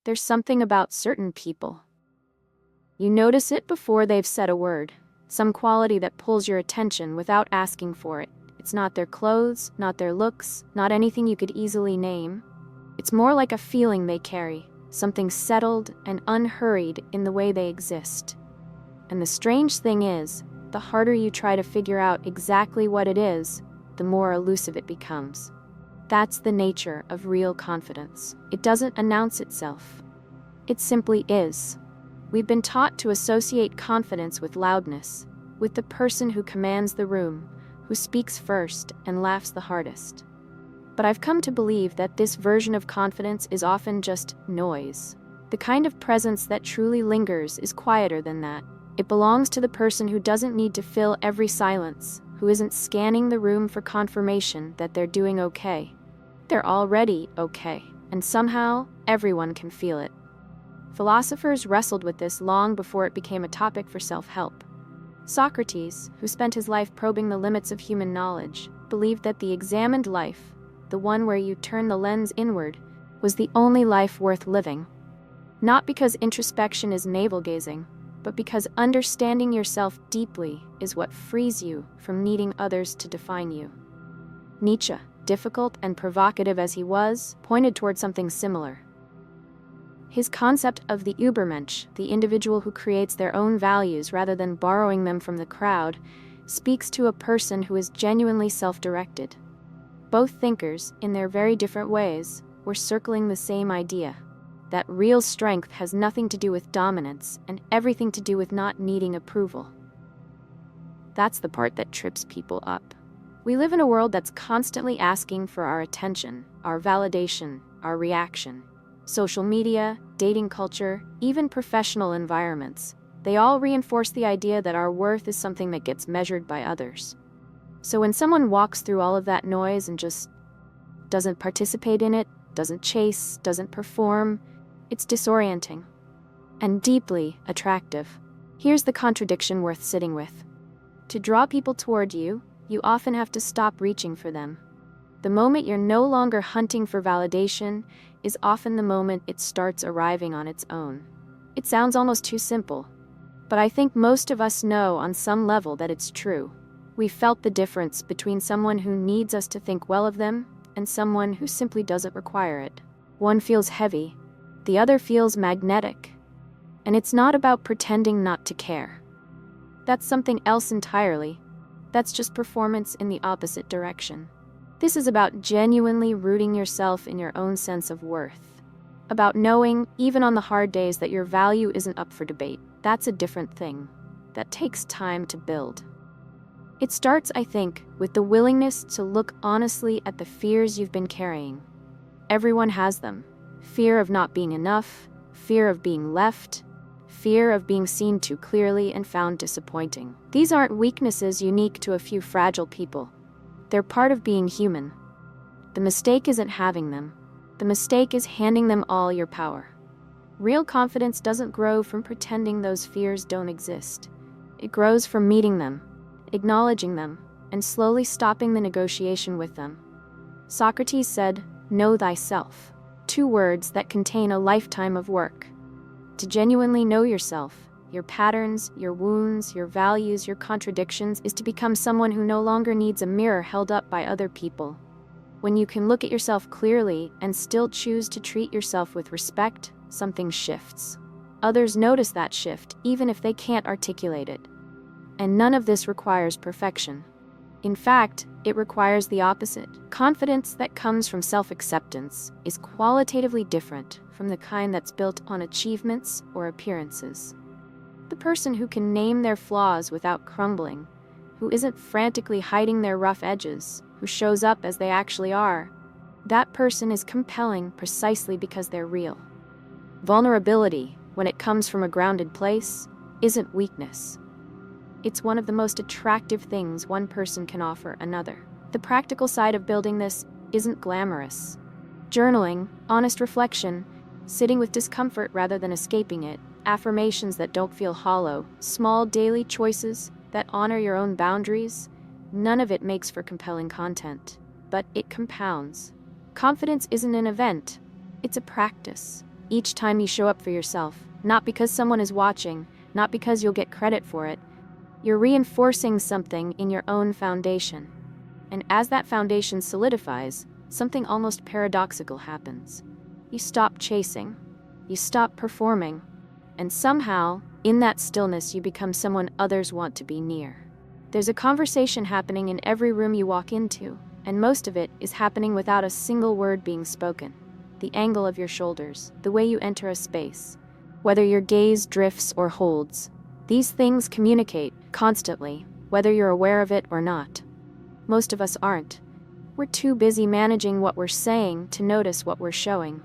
There's something about certain people. You notice it before they've said a word, some quality that pulls your attention without asking for it. It's not their clothes, not their looks, not anything you could easily name. It's more like a feeling they carry, something settled and unhurried in the way they exist. And the strange thing is, the harder you try to figure out exactly what it is, the more elusive it becomes. That's the nature of real confidence. It doesn't announce itself. It simply is. We've been taught to associate confidence with loudness, with the person who commands the room, who speaks first and laughs the hardest. But I've come to believe that this version of confidence is often just noise. The kind of presence that truly lingers is quieter than that. It belongs to the person who doesn't need to fill every silence, who isn't scanning the room for confirmation that they're doing okay. They're already okay, and somehow everyone can feel it. Philosophers wrestled with this long before it became a topic for self-help. Socrates, who spent his life probing the limits of human knowledge, believed that the examined life, the one where you turn the lens inward, was the only life worth living. Not because introspection is navel-gazing, but because understanding yourself deeply is what frees you from needing others to define you. Nietzsche, difficult and provocative as he was, pointed toward something similar. His concept of the Übermensch, the individual who creates their own values rather than borrowing them from the crowd, speaks to a person who is genuinely self-directed. Both thinkers, in their very different ways, were circling the same idea, that real strength has nothing to do with dominance and everything to do with not needing approval. That's the part that trips people up. We live in a world that's constantly asking for our attention, our validation, our reaction. Social media, dating culture, even professional environments, they all reinforce the idea that our worth is something that gets measured by others. So when someone walks through all of that noise and just doesn't participate in it, doesn't chase, doesn't perform, it's disorienting and deeply attractive. Here's the contradiction worth sitting with. To draw people toward you, you often have to stop reaching for them. The moment you're no longer hunting for validation is often the moment it starts arriving on its own. It sounds almost too simple, but I think most of us know on some level that it's true. We've felt the difference between someone who needs us to think well of them and someone who simply doesn't require it. One feels heavy, the other feels magnetic. And it's not about pretending not to care. That's something else entirely. That's just performance in the opposite direction. This is about genuinely rooting yourself in your own sense of worth. About knowing, even on the hard days, that your value isn't up for debate. That's a different thing. That takes time to build. It starts, I think, with the willingness to look honestly at the fears you've been carrying. Everyone has them. Fear of not being enough, fear of being left, fear of being seen too clearly and found disappointing. These aren't weaknesses unique to a few fragile people. They're part of being human. The mistake isn't having them. The mistake is handing them all your power. Real confidence doesn't grow from pretending those fears don't exist. It grows from meeting them, acknowledging them, and slowly stopping the negotiation with them. Socrates said, "Know thyself." 2 words that contain a lifetime of work. To genuinely know yourself, your patterns, your wounds, your values, your contradictions, is to become someone who no longer needs a mirror held up by other people. When you can look at yourself clearly and still choose to treat yourself with respect, something shifts. Others notice that shift, even if they can't articulate it. And none of this requires perfection. In fact, it requires the opposite. Confidence that comes from self-acceptance is qualitatively different from the kind that's built on achievements or appearances. The person who can name their flaws without crumbling, who isn't frantically hiding their rough edges, who shows up as they actually are, that person is compelling precisely because they're real. Vulnerability, when it comes from a grounded place, isn't weakness. It's one of the most attractive things one person can offer another. The practical side of building this isn't glamorous. Journaling, honest reflection, sitting with discomfort rather than escaping it, affirmations that don't feel hollow, small daily choices that honor your own boundaries, none of it makes for compelling content, but it compounds. Confidence isn't an event, it's a practice. Each time you show up for yourself, not because someone is watching, not because you'll get credit for it, you're reinforcing something in your own foundation. And as that foundation solidifies, something almost paradoxical happens. You stop chasing, you stop performing, and somehow, in that stillness, you become someone others want to be near. There's a conversation happening in every room you walk into, and most of it is happening without a single word being spoken. The angle of your shoulders, the way you enter a space, whether your gaze drifts or holds. These things communicate constantly, whether you're aware of it or not. Most of us aren't. We're too busy managing what we're saying to notice what we're showing.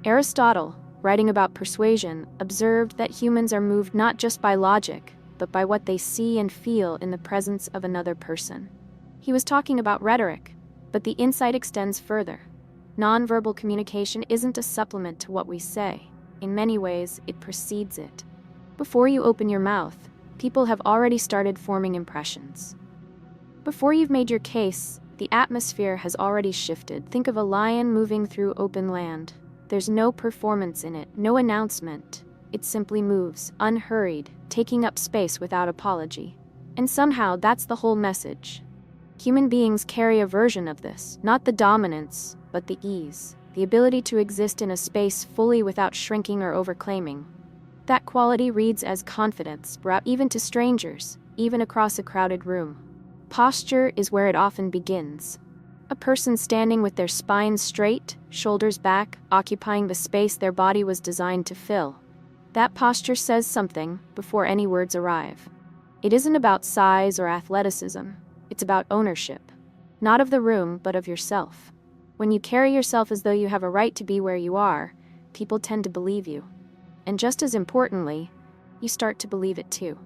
Aristotle, writing about persuasion, observed that humans are moved not just by logic, but by what they see and feel in the presence of another person. He was talking about rhetoric, but the insight extends further. Nonverbal communication isn't a supplement to what we say. In many ways, it precedes it. Before you open your mouth, people have already started forming impressions. Before you've made your case, the atmosphere has already shifted. Think of a lion moving through open land. There's no performance in it, no announcement. It simply moves, unhurried, taking up space without apology. And somehow that's the whole message. Human beings carry a version of this, not the dominance, but the ease, the ability to exist in a space fully without shrinking or overclaiming. That quality reads as confidence, brought even to strangers, even across a crowded room. Posture is where it often begins. A person standing with their spine straight, shoulders back, occupying the space their body was designed to fill. That posture says something before any words arrive. It isn't about size or athleticism. It's about ownership. Not of the room, but of yourself. When you carry yourself as though you have a right to be where you are, people tend to believe you. And just as importantly, you start to believe it too.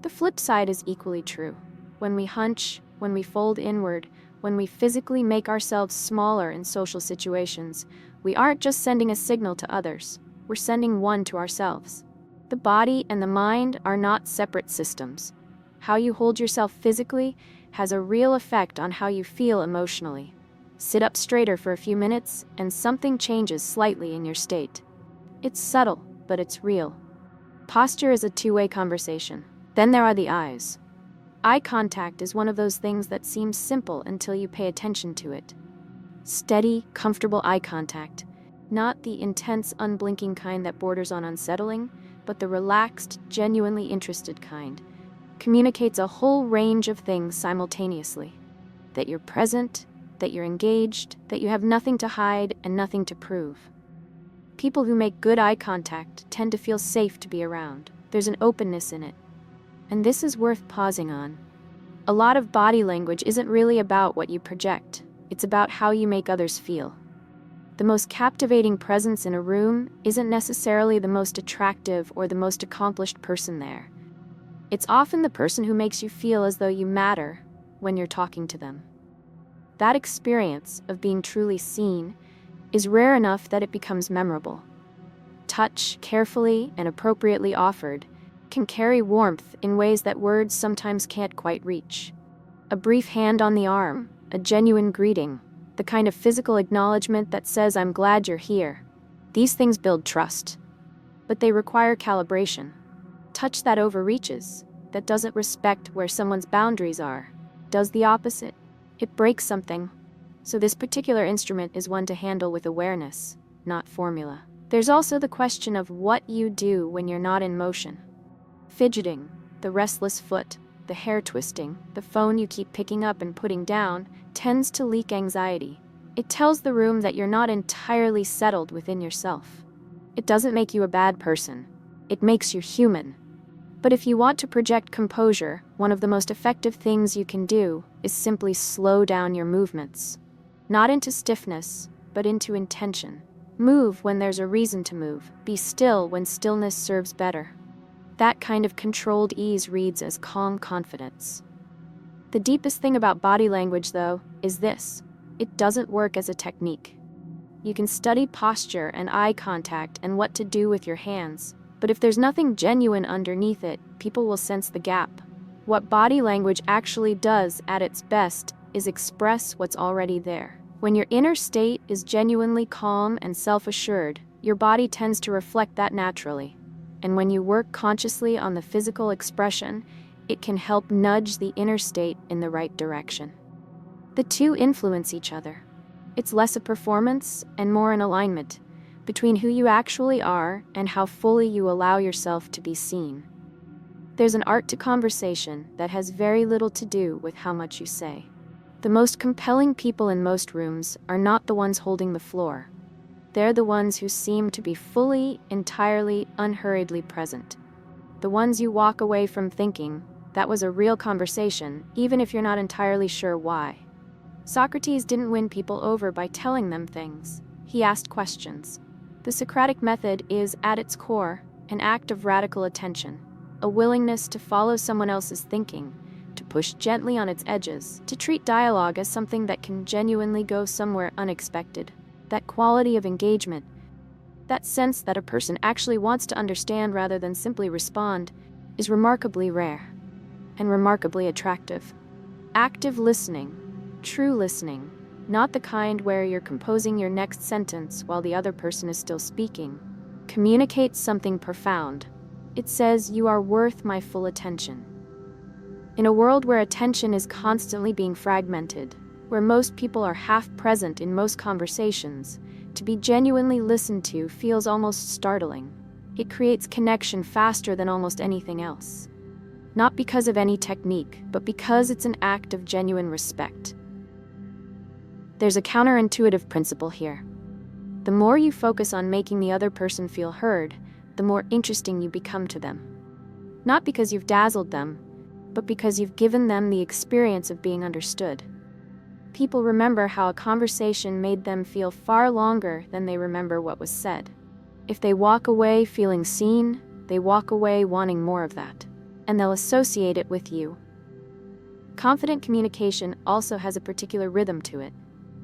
The flip side is equally true. When we hunch, when we fold inward, when we physically make ourselves smaller in social situations, we aren't just sending a signal to others, we're sending one to ourselves. The body and the mind are not separate systems. How you hold yourself physically has a real effect on how you feel emotionally. Sit up straighter for a few minutes, and something changes slightly in your state. It's subtle, but it's real. Posture is a two-way conversation. Then there are the eyes. Eye contact is one of those things that seems simple until you pay attention to it. Steady, comfortable eye contact, not the intense, unblinking kind that borders on unsettling, but the relaxed, genuinely interested kind, communicates a whole range of things simultaneously. That you're present, that you're engaged, that you have nothing to hide and nothing to prove. People who make good eye contact tend to feel safe to be around. There's an openness in it. And this is worth pausing on. A lot of body language isn't really about what you project. It's about how you make others feel. The most captivating presence in a room isn't necessarily the most attractive or the most accomplished person there. It's often the person who makes you feel as though you matter when you're talking to them. That experience of being truly seen is rare enough that it becomes memorable. Touch, carefully and appropriately offered, can carry warmth in ways that words sometimes can't quite reach. A brief hand on the arm, a genuine greeting, the kind of physical acknowledgement that says, "I'm glad you're here." These things build trust, but they require calibration. Touch that overreaches, that doesn't respect where someone's boundaries are, does the opposite. It breaks something. So this particular instrument is one to handle with awareness, not formula. There's also the question of what you do when you're not in motion. Fidgeting, the restless foot, the hair twisting, the phone you keep picking up and putting down, tends to leak anxiety. It tells the room that you're not entirely settled within yourself. It doesn't make you a bad person. It makes you human. But if you want to project composure, one of the most effective things you can do is simply slow down your movements. Not into stiffness, but into intention. Move when there's a reason to move. Be still when stillness serves better. That kind of controlled ease reads as calm confidence. The deepest thing about body language, though, is this. It doesn't work as a technique. You can study posture and eye contact and what to do with your hands, but if there's nothing genuine underneath it, people will sense the gap. What body language actually does at its best is express what's already there. When your inner state is genuinely calm and self-assured, Your body tends to reflect that naturally. And when you work consciously on the physical expression, it can help nudge the inner state in the right direction. The two influence each other. It's less a performance and more an alignment between who you actually are and how fully you allow yourself to be seen. There's an art to conversation that has very little to do with how much you say. The most compelling people in most rooms are not the ones holding the floor. They're the ones who seem to be fully, entirely, unhurriedly present. The ones you walk away from thinking, that was a real conversation, even if you're not entirely sure why. Socrates didn't win people over by telling them things. He asked questions. The Socratic method is, at its core, an act of radical attention, a willingness to follow someone else's thinking, to push gently on its edges, to treat dialogue as something that can genuinely go somewhere unexpected. That quality of engagement, that sense that a person actually wants to understand rather than simply respond, is remarkably rare and remarkably attractive. Active listening, true listening, not the kind where you're composing your next sentence while the other person is still speaking, communicates something profound. It says, "You are worth my full attention." In a world where attention is constantly being fragmented, where most people are half present in most conversations, to be genuinely listened to feels almost startling. It creates connection faster than almost anything else. Not because of any technique, but because it's an act of genuine respect. There's a counterintuitive principle here. The more you focus on making the other person feel heard, the more interesting you become to them. Not because you've dazzled them, but because you've given them the experience of being understood. People remember how a conversation made them feel far longer than they remember what was said. If they walk away feeling seen, they walk away wanting more of that, and they'll associate it with you. Confident communication also has a particular rhythm to it.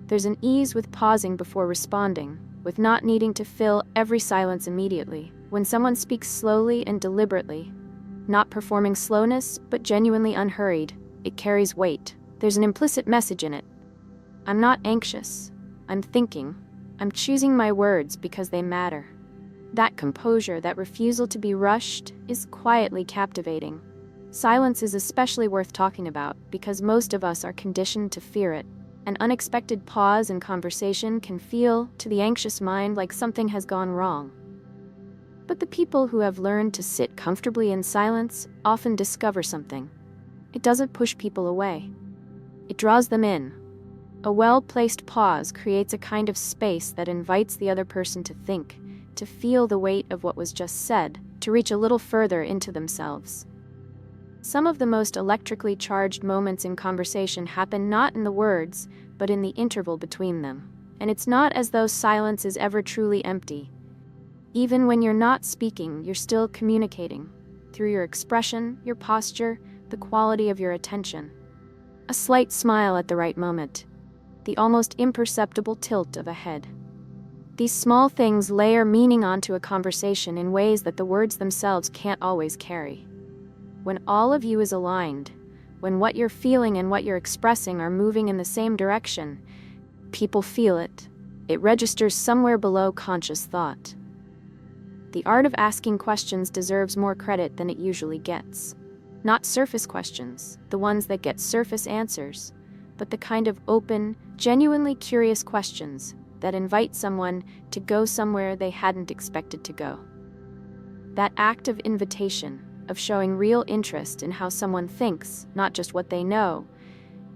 There's an ease with pausing before responding, with not needing to fill every silence immediately. When someone speaks slowly and deliberately, not performing slowness, but genuinely unhurried, it carries weight. There's an implicit message in it. I'm not anxious. I'm thinking. I'm choosing my words because they matter. That composure, that refusal to be rushed, is quietly captivating. Silence is especially worth talking about because most of us are conditioned to fear it. An unexpected pause in conversation can feel, to the anxious mind, like something has gone wrong. But the people who have learned to sit comfortably in silence often discover something. It doesn't push people away. It draws them in. A well-placed pause creates a kind of space that invites the other person to think, to feel the weight of what was just said, to reach a little further into themselves. Some of the most electrically charged moments in conversation happen not in the words, but in the interval between them. And it's not as though silence is ever truly empty. Even when you're not speaking, you're still communicating, through your expression, your posture, the quality of your attention. A slight smile at the right moment, the almost imperceptible tilt of a head. These small things layer meaning onto a conversation in ways that the words themselves can't always carry. When all of you is aligned, when what you're feeling and what you're expressing are moving in the same direction, people feel it. It registers somewhere below conscious thought. The art of asking questions deserves more credit than it usually gets. Not surface questions, the ones that get surface answers, but the kind of open, genuinely curious questions that invite someone to go somewhere they hadn't expected to go. That act of invitation, of showing real interest in how someone thinks, not just what they know,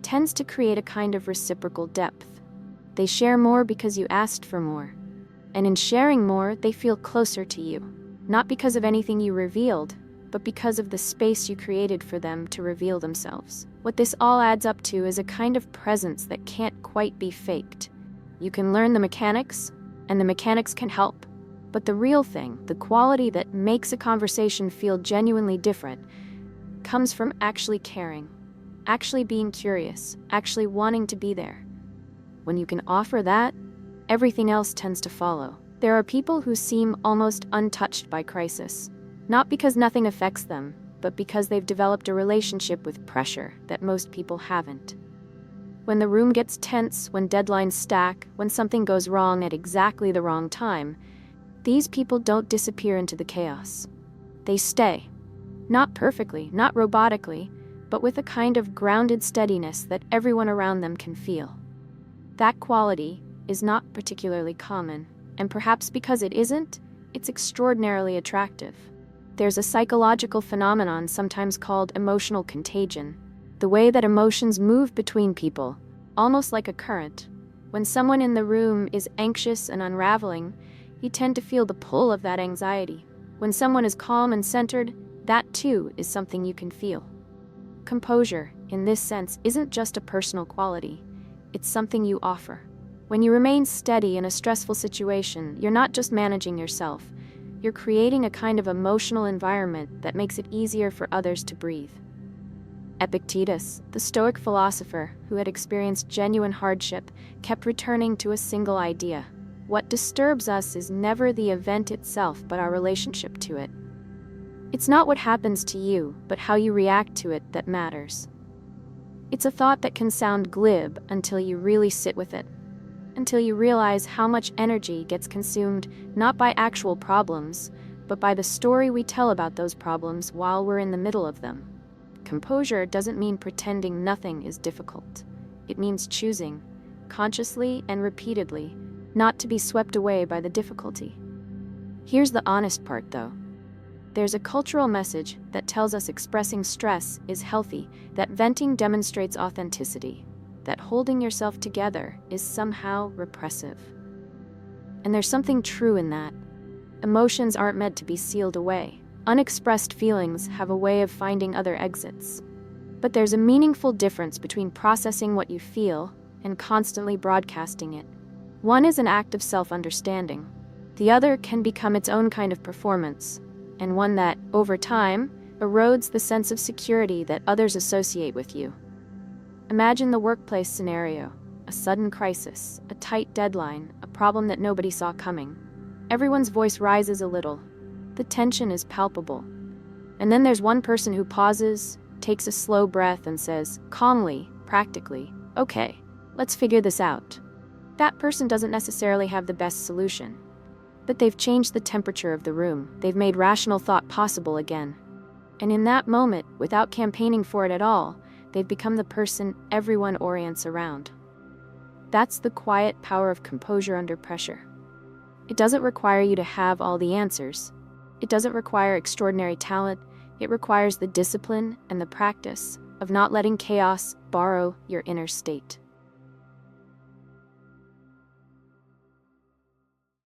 tends to create a kind of reciprocal depth. They share more because you asked for more. And in sharing more, they feel closer to you. Not because of anything you revealed, but because of the space you created for them to reveal themselves. What this all adds up to is a kind of presence that can't quite be faked. You can learn the mechanics, and the mechanics can help. But the real thing, the quality that makes a conversation feel genuinely different, comes from actually caring, actually being curious, actually wanting to be there. When you can offer that, everything else tends to follow. There are people who seem almost untouched by crisis, not because nothing affects them, but because they've developed a relationship with pressure that most people haven't. When the room gets tense, when deadlines stack, when something goes wrong at exactly the wrong time, These people don't disappear into the chaos. They stay. Not perfectly, not robotically, but with a kind of grounded steadiness that everyone around them can feel. That quality is not particularly common, and perhaps because it isn't, it's extraordinarily attractive. There's a psychological phenomenon sometimes called emotional contagion, the way that emotions move between people, almost like a current. When someone in the room is anxious and unraveling, you tend to feel the pull of that anxiety. When someone is calm and centered, that too is something you can feel. Composure, in this sense, isn't just a personal quality. It's something you offer. When you remain steady in a stressful situation, you're not just managing yourself. You're creating a kind of emotional environment that makes it easier for others to breathe. Epictetus, the Stoic philosopher who had experienced genuine hardship, kept returning to a single idea. What disturbs us is never the event itself, but our relationship to it. It's not what happens to you, but how you react to it that matters. It's a thought that can sound glib until you really sit with it, until you realize how much energy gets consumed not by actual problems, but by the story we tell about those problems while we're in the middle of them. Composure doesn't mean pretending nothing is difficult. It means choosing, consciously and repeatedly, not to be swept away by the difficulty. Here's the honest part, though. There's a cultural message that tells us expressing stress is healthy, that venting demonstrates authenticity, that holding yourself together is somehow repressive. And there's something true in that. Emotions aren't meant to be sealed away. Unexpressed feelings have a way of finding other exits. But there's a meaningful difference between processing what you feel and constantly broadcasting it. One is an act of self-understanding. The other can become its own kind of performance, and one that, over time, erodes the sense of security that others associate with you. Imagine the workplace scenario: a sudden crisis, a tight deadline, a problem that nobody saw coming. Everyone's voice rises a little. The tension is palpable. And then there's one person who pauses, takes a slow breath, and says, calmly, practically, "Okay, let's figure this out." That person doesn't necessarily have the best solution, but they've changed the temperature of the room. They've made rational thought possible again. And in that moment, without campaigning for it at all, they've become the person everyone orients around. That's the quiet power of composure under pressure. It doesn't require you to have all the answers. It doesn't require extraordinary talent. It requires the discipline and the practice of not letting chaos borrow your inner state.